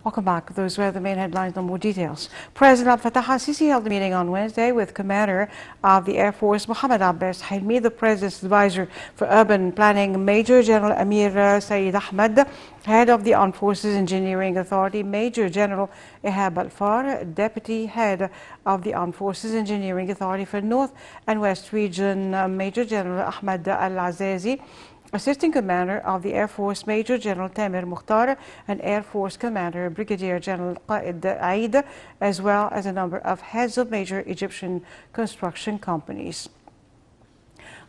Welcome back. Those were the main headlines. No more details. President Abdel Fattah al-Sisi held a meeting on Wednesday with Commander of the Air Force Mohammed Abbas Hilmi, the President's advisor for urban planning, Major General Amir Saeed Ahmed, Head of the Armed Forces Engineering Authority, Major General Ihab Al-Far, Deputy Head of the Armed Forces Engineering Authority for North and West Region, Major General Ahmed Al-Azazi, Assistant Commander of the Air Force Major General Tamer Mukhtar, and Air Force Commander Brigadier General Qaid Aid, as well as a number of heads of major Egyptian construction companies.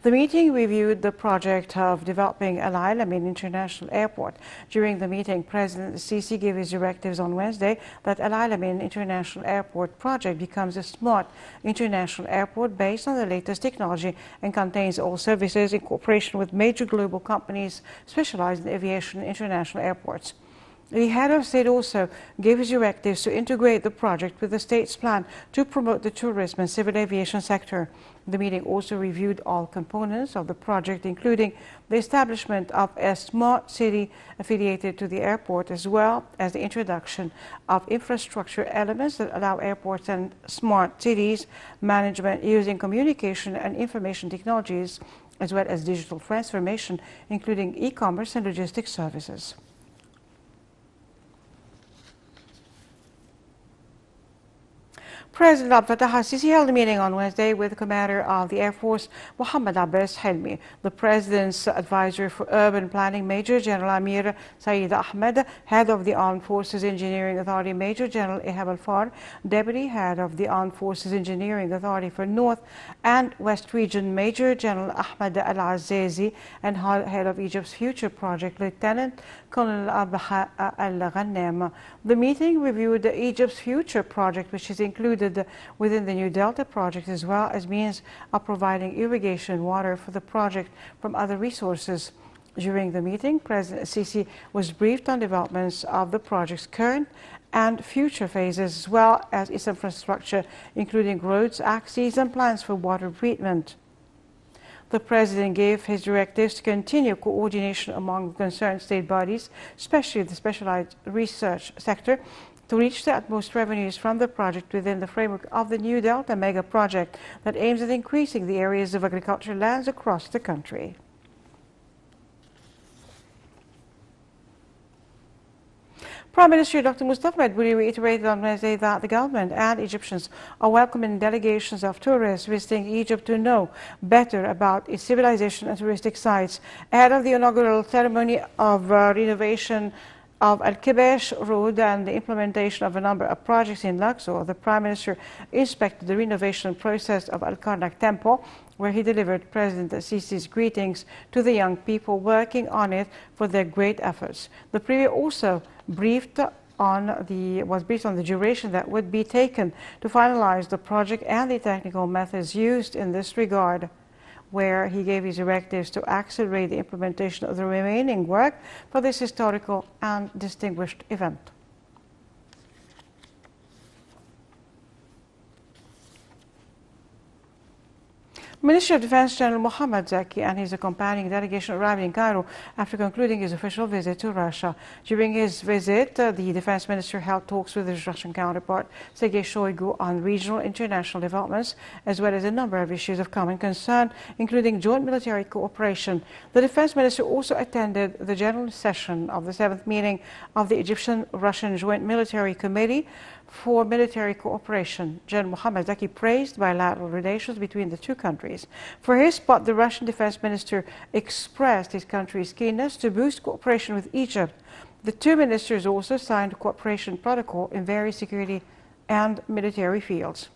The meeting reviewed the project of developing Al Alamein International Airport. During the meeting, President Sisi gave his directives on Wednesday that Al Alamein International Airport project becomes a smart international airport based on the latest technology and contains all services in cooperation with major global companies specialized in aviation international airports. The head of state also gave his directives to integrate the project with the state's plan to promote the tourism and civil aviation sector. The meeting also reviewed all components of the project, including the establishment of a smart city affiliated to the airport, as well as the introduction of infrastructure elements that allow airports and smart cities management using communication and information technologies, as well as digital transformation, including e-commerce and logistics services. President Abdel Fattah al-Sisi held a meeting on Wednesday with Commander of the Air Force Mohammed Abbas Hilmi, the President's advisor for urban planning, Major General Amir Saeed Ahmed, Head of the Armed Forces Engineering Authority, Major General Ihab Al-Far, Deputy Head of the Armed Forces Engineering Authority for North and West Region, Major General Ahmed Al-Azazi, and Head of Egypt's Future Project, Lieutenant Colonel Abha Al-Ghanem. The meeting reviewed Egypt's Future Project, which is included within the New Delta project, as well as means of providing irrigation water for the project from other resources. During the meeting, President Sisi was briefed on developments of the project's current and future phases, as well as its infrastructure, including roads, axes, and plans for water treatment. The President gave his directives to continue coordination among concerned state bodies, especially the specialized research sector, to reach the utmost revenues from the project within the framework of the New Delta mega project that aims at increasing the areas of agricultural lands across the country. Prime Minister Dr. Mustafa Madbouli reiterated on Wednesday that the government and Egyptians are welcoming delegations of tourists visiting Egypt to know better about its civilization and touristic sites. Ahead of the inaugural ceremony of renovation of Al-Kibash Road and the implementation of a number of projects in Luxor, the Prime Minister inspected the renovation process of Al-Karnak Temple, where he delivered President Sisi's greetings to the young people working on it for their great efforts. The Premier also was briefed on the duration that would be taken to finalize the project and the technical methods used in this regard, where he gave his directives to accelerate the implementation of the remaining work for this historical and distinguished event. Minister of Defense General Mohammad Zaki and his accompanying delegation arrived in Cairo after concluding his official visit to Russia. During his visit, the Defense Minister held talks with his Russian counterpart, Sergei Shoigu, on regional international developments, as well as a number of issues of common concern, including joint military cooperation. The Defense Minister also attended the general session of the 7th meeting of the Egyptian-Russian Joint Military Committee for Military Cooperation. General Mohammad Zaki praised bilateral relations between the two countries. For his part, the Russian Defense Minister expressed his country's keenness to boost cooperation with Egypt. The two ministers also signed a cooperation protocol in various security and military fields.